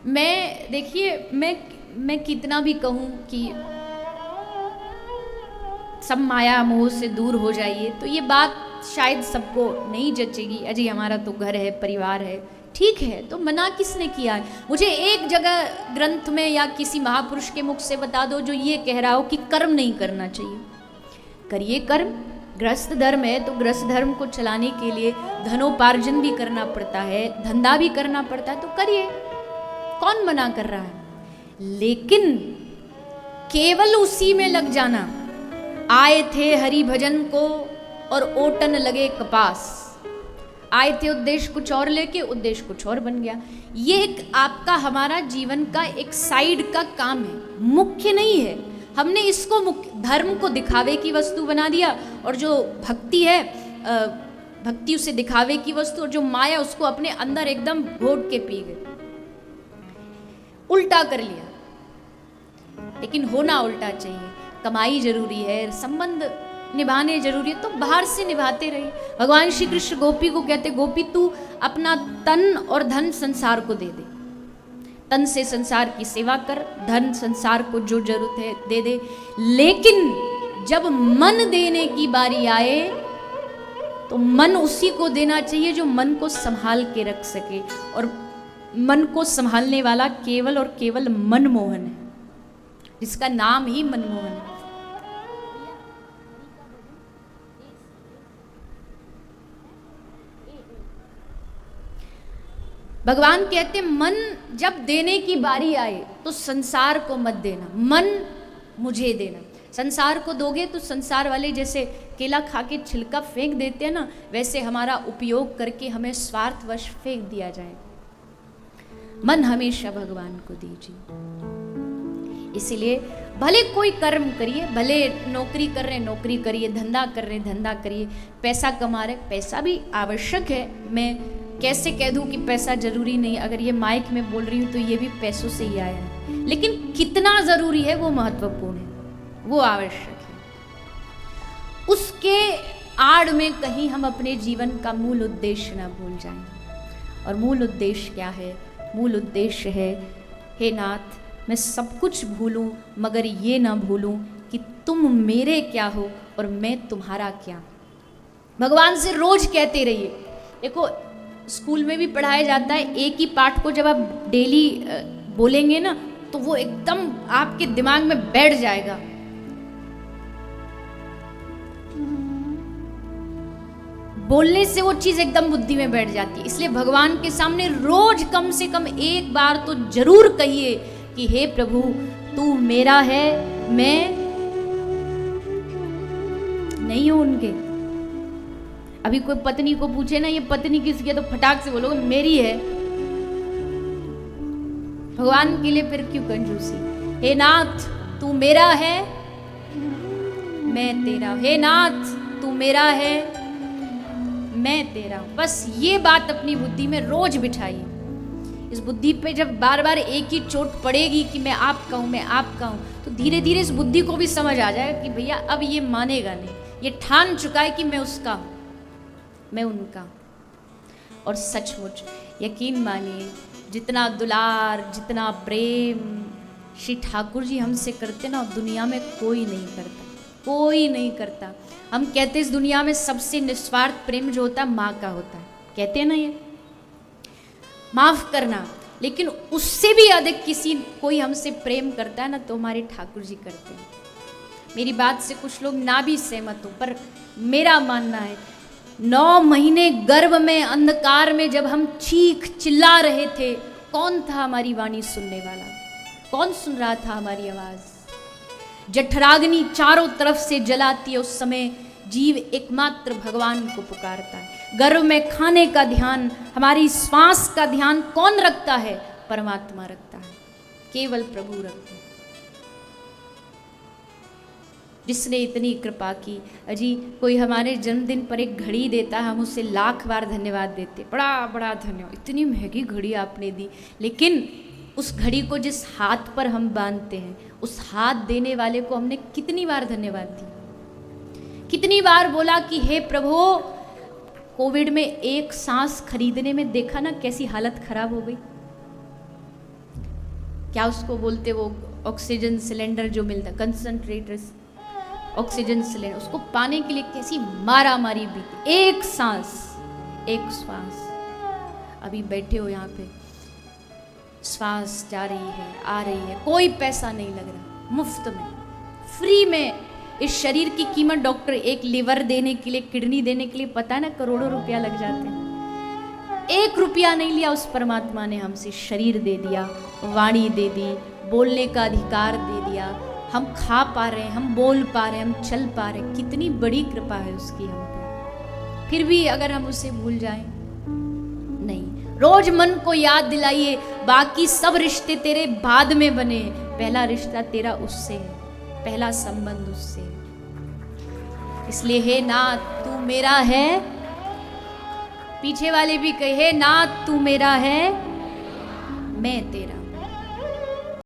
मैं देखिए, मैं कितना भी कहूँ कि सब माया मोह से दूर हो जाइए, तो ये बात शायद सबको नहीं जचेगी। अजय हमारा तो घर है, परिवार है, ठीक है, तो मना किसने किया है? मुझे एक जगह ग्रंथ में या किसी महापुरुष के मुख से बता दो जो ये कह रहा हो कि कर्म नहीं करना चाहिए। करिए कर्म। गृहस्थ धर्म है तो गृहस्थ धर्म को चलाने के लिए धनोपार्जन भी करना पड़ता है, धंधा भी करना पड़ता है, तो करिए, कौन मना कर रहा है। लेकिन केवल उसी में लग जाना, आए थे हरि भजन को और ओटन लगे कपास, आए थे उद्देश्य कुछ और लेके उद्देश्य कुछ और बन गया। ये एक आपका हमारा जीवन का एक साइड का काम है, मुख्य नहीं है। हमने इसको मुख्य धर्म को दिखावे की वस्तु बना दिया, और जो भक्ति है भक्ति उसे दिखावे की वस्तु, और जो माया उसको अपने अंदर एकदम घोट के पी गए, उल्टा कर लिया। लेकिन होना उल्टा चाहिए। कमाई जरूरी है, संबंध निभाने जरूरी है, तो बाहर से निभाते रहिए। भगवान श्री कृष्ण गोपी को कहते, गोपी तू अपना तन और धन संसार को दे दे। तन से संसार की सेवा कर, धन संसार को जो जरूरत है दे दे, लेकिन जब मन देने की बारी आए तो मन उसी को देना चाहिए जो मन को संभाल के रख सके। और मन को संभालने वाला केवल और केवल मनमोहन है, जिसका नाम ही मनमोहन है। भगवान कहते मन जब देने की बारी आए तो संसार को मत देना, मन मुझे देना। संसार को दोगे तो संसार वाले जैसे केला खा के छिलका फेंक देते हैं ना, वैसे हमारा उपयोग करके हमें स्वार्थवश फेंक दिया जाए। मन हमेशा भगवान को दीजिए। इसीलिए भले कोई कर्म करिए, भले नौकरी कर रहे नौकरी करिए, धंधा कर रहे धंधा करिए, पैसा कमा रहे पैसा भी आवश्यक है। मैं कैसे कह दूं कि पैसा जरूरी नहीं, अगर ये माइक में बोल रही हूं तो ये भी पैसों से ही आया है, लेकिन कितना जरूरी है वो महत्वपूर्ण है, वो आवश्यक है। उसके आड़ में कहीं हम अपने जीवन का मूल उद्देश्य ना भूल जाएं। और मूल उद्देश्य क्या है? मूल उद्देश्य है, हे नाथ मैं सब कुछ भूलूं मगर ये ना भूलूं कि तुम मेरे क्या हो और मैं तुम्हारा क्या। भगवान से रोज कहते रहिए। देखो स्कूल में भी पढ़ाया जाता है, एक ही पाठ को जब आप डेली बोलेंगे ना तो वो एकदम आपके दिमाग में बैठ जाएगा। बोलने से वो चीज एकदम बुद्धि में बैठ जाती है। इसलिए भगवान के सामने रोज कम से कम एक बार तो जरूर कहिए कि हे प्रभु तू मेरा है, मैं नहीं हूं उनके। अभी कोई पत्नी को पूछे ना ये पत्नी किसकी है, तो फटाक से बोलोगे मेरी है। भगवान के लिए फिर क्यों कंजूसी? हे नाथ तू मेरा है, मैं तेरा। हे नाथ तू मेरा है, मैं तेरा। बस ये बात अपनी बुद्धि में रोज बिठाइए। इस बुद्धि पे जब बार बार एक ही चोट पड़ेगी कि मैं आपका हूं, मैं आपका हूं, तो धीरे धीरे इस बुद्धि को भी समझ आ जाएगा कि भैया अब ये मानेगा नहीं, ये ठान चुका है कि मैं उसका हूं, मैं उनका। और सचमुच यकीन मानिए जितना दुलार जितना प्रेम श्री ठाकुर जी हमसे करते ना, दुनिया में कोई नहीं करता, कोई नहीं करता। हम कहते इस दुनिया में सबसे निस्वार्थ प्रेम जो होता है माँ का होता है, कहते हैं ना ये माफ करना, लेकिन उससे भी अधिक किसी कोई हमसे प्रेम करता है ना तो हमारे ठाकुर जी करते हैं। मेरी बात से कुछ लोग ना भी सहमत हो, पर मेरा मानना है 9 महीने गर्भ में अंधकार में जब हम चीख चिल्ला रहे थे, कौन था हमारी वाणी सुनने वाला? कौन सुन रहा था हमारी आवाज? जठराग्नि चारों तरफ से जलाती है, उस समय जीव एकमात्र भगवान को पुकारता है। गर्भ में खाने का ध्यान, हमारी श्वास का ध्यान कौन रखता है? परमात्मा रखता है, केवल प्रभु रखते हैं। जिसने इतनी कृपा की। अजी कोई हमारे जन्मदिन पर एक घड़ी देता, हम उसे लाख बार धन्यवाद देते, बड़ा बड़ा धन्यवाद, इतनी महंगी घड़ी आपने दी। लेकिन उस घड़ी को जिस हाथ पर हम बांधते हैं, उस हाथ देने वाले को हमने कितनी बार धन्यवाद दिया, कितनी बार बोला कि हे प्रभु। कोविड में एक सांस खरीदने में देखा ना कैसी हालत खराब हो गई, क्या उसको बोलते, वो ऑक्सीजन सिलेंडर जो मिलता, कंसंट्रेटर्स ऑक्सीजन सिलेंडर, उसको पाने के लिए कैसी मारा मारी बीती। एक सांस, एक श्वास। अभी बैठे हो यहाँ पे, श्वास जा रही है, आ रही है, कोई पैसा नहीं लग रहा, मुफ्त में, फ्री में। इस शरीर की कीमत डॉक्टर एक लिवर देने के लिए, किडनी देने के लिए पता है ना, करोड़ों रुपया लग जाते हैं। 1 रुपया नहीं लिया उस परमात्मा ने हमसे, शरीर दे दिया, वाणी दे दी, बोलने का अधिकार दे दिया, हम खा पा रहे हैं, हम बोल पा रहे हैं, हम चल पा रहे हैं। कितनी बड़ी कृपा है उसकी हम पे। फिर भी अगर हम उसे भूल जाएं, नहीं, रोज मन को याद दिलाइए, बाकी सब रिश्ते तेरे बाद में बने, पहला रिश्ता तेरा उससे है, पहला संबंध उससे है। इसलिए हे नाथ तू मेरा है, पीछे वाले भी कहे हे नाथ तू मेरा है, मैं तेरा।